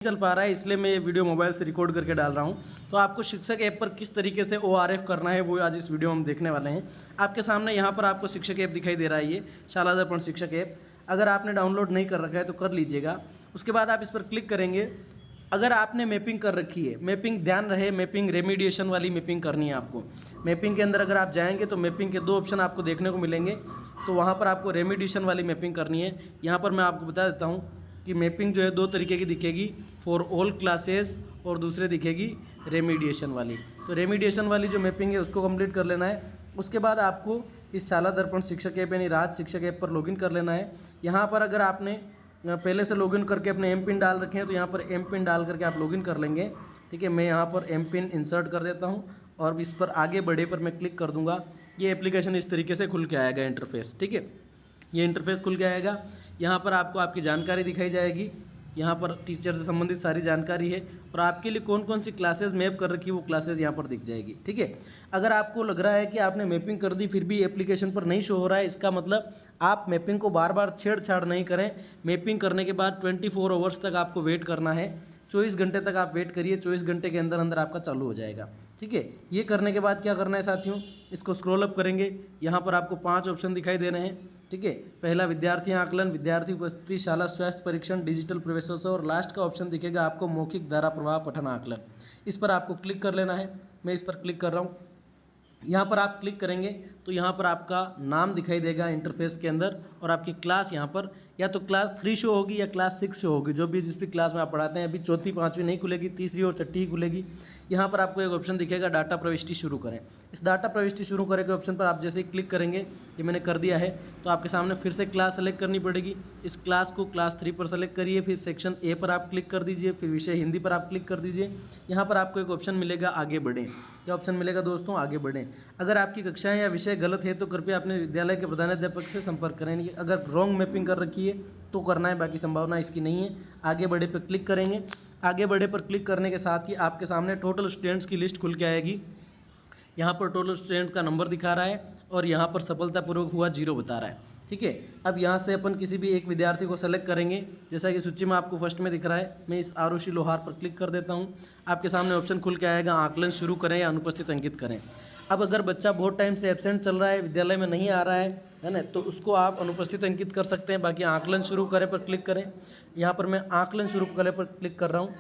चल पा रहा है, इसलिए मैं ये वीडियो मोबाइल से रिकॉर्ड करके डाल रहा हूँ। तो आपको शिक्षक ऐप पर किस तरीके से ORF करना है वो आज इस वीडियो में हम देखने वाले हैं। आपके सामने यहाँ पर आपको शिक्षक ऐप दिखाई दे रहा है, ये शाला दर्पण शिक्षक ऐप। अगर आपने डाउनलोड नहीं कर रखा है तो कर लीजिएगा। उसके बाद आप इस पर क्लिक करेंगे। अगर आपने मैपिंग कर रखी है, मैपिंग ध्यान रहे, मैपिंग रेमीडिएशन वाली मैपिंग करनी है आपको। मैपिंग के अंदर अगर आप जाएंगे तो मैपिंग के 2 ऑप्शन आपको देखने को मिलेंगे। तो वहाँ पर आपको रेमीडिएशन वाली मैपिंग करनी है। यहाँ पर मैं आपको बता देता हूँ कि मैपिंग जो है 2 तरीके की दिखेगी, फॉर ऑल क्लासेस और दूसरे दिखेगी रेमीडिएशन वाली। तो रेमीडिएशन वाली जो मैपिंग है उसको कंप्लीट कर लेना है। उसके बाद आपको इस शाला दर्पण शिक्षक ऐप यानी राज शिक्षक ऐप पर लॉगिन कर लेना है। यहाँ पर अगर आपने पहले से लॉगिन करके अपने एम पिन डाल रखे हैं तो यहाँ पर एम पिन डाल करके आप लॉगिन कर लेंगे। ठीक है, मैं यहाँ पर एम पिन इंसर्ट कर देता हूँ और इस पर आगे बढ़े पर मैं क्लिक कर दूँगा। ये एप्लीकेशन इस तरीके से खुल के आएगा इंटरफेस। ठीक है, ये इंटरफेस खुल के आएगा। यहाँ पर आपको आपकी जानकारी दिखाई जाएगी। यहाँ पर टीचर से संबंधित सारी जानकारी है और आपके लिए कौन कौन सी क्लासेस मैप कर रखी है वो क्लासेस यहाँ पर दिख जाएगी। ठीक है, अगर आपको लग रहा है कि आपने मैपिंग कर दी फिर भी एप्लीकेशन पर नहीं शो हो रहा है, इसका मतलब आप मैपिंग को बार बार छेड़छाड़ नहीं करें। मैपिंग करने के बाद 24 आवर्स तक आपको वेट करना है। 24 घंटे तक आप वेट करिए, 24 घंटे के अंदर अंदर आपका चालू हो जाएगा। ठीक है, ये करने के बाद क्या करना है साथियों, इसको स्क्रॉल अप करेंगे। यहाँ पर आपको 5 ऑप्शन दिखाई दे रहे हैं। ठीक है, पहला विद्यार्थी आकलन, विद्यार्थी उपस्थिति, शाला स्वास्थ्य परीक्षण, डिजिटल प्रवेशोत्सव और लास्ट का ऑप्शन दिखेगा आपको मौखिक धारा प्रवाह पठन आकलन। इस पर आपको क्लिक कर लेना है। मैं इस पर क्लिक कर रहा हूँ। यहाँ पर आप क्लिक करेंगे तो यहाँ पर आपका नाम दिखाई देगा इंटरफेस के अंदर और आपकी क्लास यहाँ पर या तो क्लास 3 शो होगी या क्लास 6 शो होगी, जो भी जिस भी क्लास में आप पढ़ाते हैं। अभी चौथी 5वीं नहीं खुलेगी, तीसरी और छठी ही खुलेगी। यहाँ पर आपको एक ऑप्शन दिखेगा डाटा प्रविष्टि शुरू करें। इस डाटा प्रविष्टि शुरू करें के ऑप्शन पर आप जैसे ही क्लिक करेंगे, ये मैंने कर दिया है, तो आपके सामने फिर से क्लास सेलेक्ट करनी पड़ेगी। इस क्लास को क्लास 3 पर सेलेक्ट करिए, फिर सेक्शन ए पर आप क्लिक कर दीजिए, फिर विषय हिंदी पर आप क्लिक कर दीजिए। यहाँ पर आपको एक ऑप्शन मिलेगा आगे बढ़ें। क्या ऑप्शन मिलेगा दोस्तों? आगे बढ़ें। अगर आपकी कक्षाएं या विषय गलत है तो कृपया अपने विद्यालय के प्रधानाध्यापक से संपर्क करें। अगर रॉन्ग मैपिंग कर रखी है तो करना है, बाकी संभावना इसकी नहीं है। आगे बढ़े पर क्लिक करेंगे। आगे बढ़े पर क्लिक करने के साथ ही आपके सामने टोटल स्टूडेंट्स की लिस्ट खुल के आएगी। यहाँ पर टोटल स्टूडेंट्स का नंबर दिखा रहा है और यहाँ पर सफलतापूर्वक हुआ 0 बता रहा है। ठीक है, अब यहाँ से अपन किसी भी एक विद्यार्थी को सेलेक्ट करेंगे। जैसा कि सूची में आपको फर्स्ट में दिख रहा है, मैं इस आरुषि लोहार पर क्लिक कर देता हूँ। आपके सामने ऑप्शन खुल के आएगा आकलन शुरू करें या अनुपस्थित अंकित करें। अब अगर बच्चा बहुत टाइम से एब्सेंट चल रहा है, विद्यालय में नहीं आ रहा है ना, तो उसको आप अनुपस्थित अंकित कर सकते हैं। बाकी आकलन शुरू करें पर क्लिक करें। यहाँ पर मैं आकलन शुरू करें पर क्लिक कर रहा हूँ।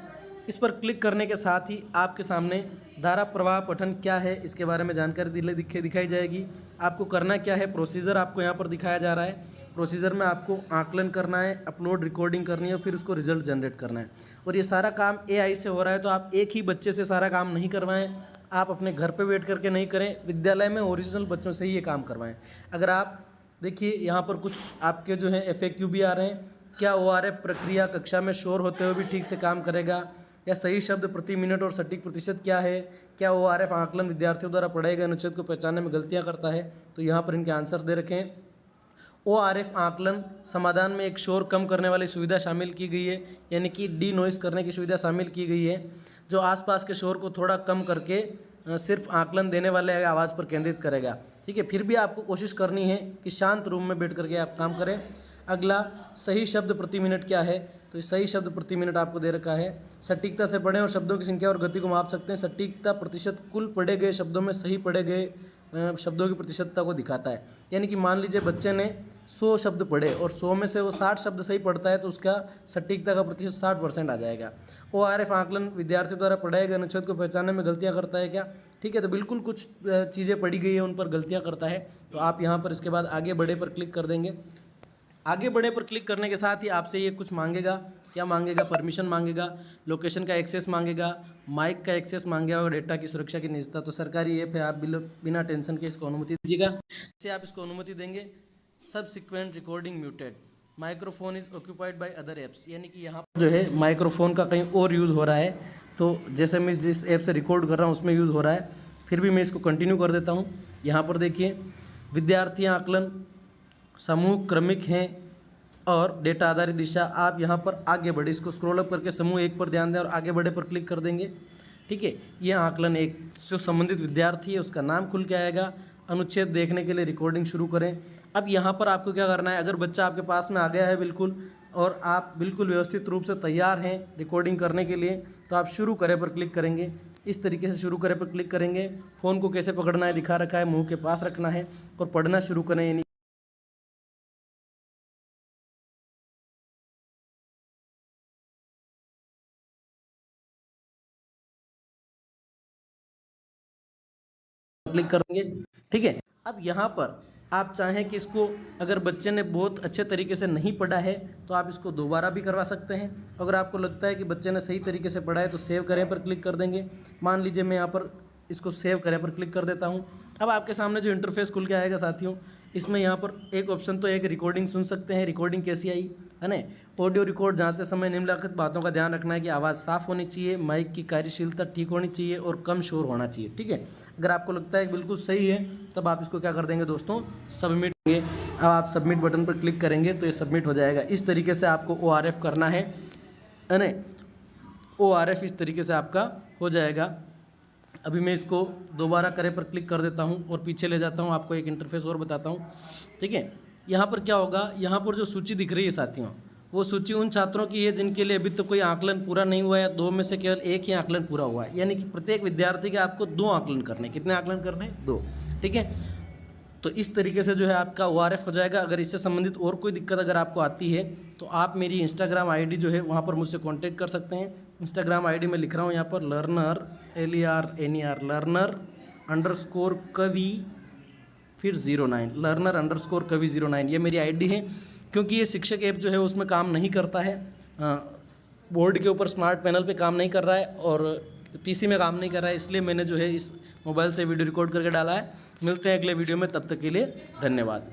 इस पर क्लिक करने के साथ ही आपके सामने धारा प्रवाह पठन क्या है इसके बारे में जानकारी दिखाई जाएगी। आपको करना क्या है, प्रोसीजर आपको यहाँ पर दिखाया जा रहा है। प्रोसीजर में आपको आकलन करना है, अपलोड रिकॉर्डिंग करनी है और फिर उसको रिजल्ट जनरेट करना है। और ये सारा काम AI से हो रहा है, तो आप एक ही बच्चे से सारा काम नहीं करवाएं। आप अपने घर पे वेट करके नहीं करें, विद्यालय में ओरिजिनल बच्चों से ही ये काम करवाएं। अगर आप देखिए यहाँ पर कुछ आपके जो है FAQ भी आ रहे हैं। क्या ORF प्रक्रिया कक्षा में शोर होते हुए भी ठीक से काम करेगा, या सही शब्द प्रति मिनट और सटीक प्रतिशत क्या है, क्या ORF आकलन विद्यार्थियों द्वारा पढ़ाए गए अनुच्छेद को पहचानने में गलतियां करता है। तो यहाँ पर इनके आंसर दे रखे हैं। ORF आकलन समाधान में एक शोर कम करने वाली सुविधा शामिल की गई है, यानी कि डी नॉइस करने की सुविधा शामिल की गई है, जो आसपास के शोर को थोड़ा कम करके सिर्फ आकलन देने वाले आवाज़ पर केंद्रित करेगा। ठीक है, फिर भी आपको कोशिश करनी है कि शांत रूम में बैठ करके आप काम करें। अगला, सही शब्द प्रति मिनट क्या है, तो सही शब्द प्रति मिनट आपको दे रखा है। सटीकता से पढ़ें और शब्दों की संख्या और गति को माप सकते हैं। सटीकता प्रतिशत कुल पढ़े गए शब्दों में सही पढ़े गए शब्दों की प्रतिशतता को दिखाता है। यानी कि मान लीजिए बच्चे ने 100 शब्द पढ़े और 100 में से वो 60 शब्द सही पढ़ता है तो उसका सटीकता का प्रतिशत 60% आ जाएगा। ORF आकलन विद्यार्थियों द्वारा पढ़ाए गए अनुच्छेद को पहचानने में गलतियां करता है क्या? ठीक है, तो बिल्कुल कुछ चीज़ें पढ़ी गई है उन पर गलतियां करता है। तो आप यहाँ पर इसके बाद आगे बढ़े पर क्लिक कर देंगे। आगे बढ़े पर क्लिक करने के साथ ही आपसे ये कुछ मांगेगा। क्या मांगेगा? परमिशन मांगेगा, लोकेशन का एक्सेस मांगेगा, माइक का एक्सेस मांगेगा और डेटा की सुरक्षा की निजता। तो सरकारी ऐप है, आप बिना टेंशन के इसको अनुमति दीजिएगा। जैसे आप इसको अनुमति देंगे, subsequent recording muted, microphone is occupied by other apps, यानी कि यहाँ पर जो है माइक्रोफोन का कहीं और यूज़ हो रहा है। तो जैसे मैं जिस ऐप से रिकॉर्ड कर रहा हूँ उसमें यूज़ हो रहा है, फिर भी मैं इसको कंटिन्यू कर देता हूँ। यहाँ पर देखिए, विद्यार्थी आकलन समूह क्रमिक हैं और डेटा आधारित दिशा। आप यहाँ पर आगे बढ़े, इसको स्क्रॉल अप करके समूह 1 पर ध्यान दें और आगे बढ़े पर क्लिक कर देंगे। ठीक है, ये आकलन 1 जो संबंधित विद्यार्थी है उसका नाम खुल के आएगा। अनुच्छेद देखने के लिए रिकॉर्डिंग शुरू करें। अब यहाँ पर आपको क्या करना है, अगर बच्चा आपके पास में आ गया है बिल्कुल, और आप बिल्कुल व्यवस्थित रूप से तैयार हैं रिकॉर्डिंग करने के लिए, तो आप शुरू करें पर क्लिक करेंगे। इस तरीके से शुरू करें पर क्लिक करेंगे। फ़ोन को कैसे पकड़ना है दिखा रखा है, मुंह के पास रखना है और पढ़ना शुरू करें। यानी क्लिक करेंगे, ठीक है। अब यहाँ पर आप चाहें कि इसको, अगर बच्चे ने बहुत अच्छे तरीके से नहीं पढ़ा है तो आप इसको दोबारा भी करवा सकते हैं। अगर आपको लगता है कि बच्चे ने सही तरीके से पढ़ा है तो सेव करें पर क्लिक कर देंगे। मान लीजिए मैं यहाँ पर इसको सेव करें पर क्लिक कर देता हूँ। अब आपके सामने जो इंटरफेस खुल के आएगा साथियों, इसमें यहाँ पर एक ऑप्शन तो एक रिकॉर्डिंग सुन सकते हैं। रिकॉर्डिंग कैसी आई है ना, ऑडियो रिकॉर्ड जांचते समय निम्नलिखित बातों का ध्यान रखना है कि आवाज़ साफ होनी चाहिए, माइक की कार्यशीलता ठीक होनी चाहिए और कम शोर होना चाहिए, ठीक है। अगर आपको लगता है कि बिल्कुल सही है तब आप इसको क्या कर देंगे दोस्तों, सबमिट करेंगे। अब आप सबमिट बटन पर क्लिक करेंगे तो ये सबमिट हो जाएगा। इस तरीके से आपको ORF करना है ना, ORF इस तरीके से आपका हो जाएगा। अभी मैं इसको दोबारा करे पर क्लिक कर देता हूँ और पीछे ले जाता हूँ, आपको एक इंटरफेस और बताता हूँ, ठीक है। यहाँ पर क्या होगा, यहाँ पर जो सूची दिख रही है साथियों, वो सूची उन छात्रों की है जिनके लिए अभी तो कोई आकलन पूरा नहीं हुआ है, 2 में से केवल 1 ही आकलन पूरा हुआ है। यानी कि प्रत्येक विद्यार्थी के आपको 2 आकलन करने, कितने आकलन करने, 2, ठीक है। तो इस तरीके से जो है आपका ORF हो जाएगा। अगर इससे संबंधित और कोई दिक्कत अगर आपको आती है तो आप मेरी इंस्टाग्राम आईडी जो है वहाँ पर मुझसे कांटेक्ट कर सकते हैं। इंस्टाग्राम आईडी में लिख रहा हूँ यहाँ पर लर्नर लर्नर _ कवि फिर 09 लर्नर _ कवि 09, ये मेरी आईडी है। क्योंकि ये शिक्षक ऐप जो है उसमें काम नहीं करता है, बोर्ड के ऊपर स्मार्ट पैनल पे काम नहीं कर रहा है और PC में काम नहीं कर रहा है, इसलिए मैंने जो है इस मोबाइल से वीडियो रिकॉर्ड करके डाला है। मिलते हैं अगले वीडियो में, तब तक के लिए धन्यवाद।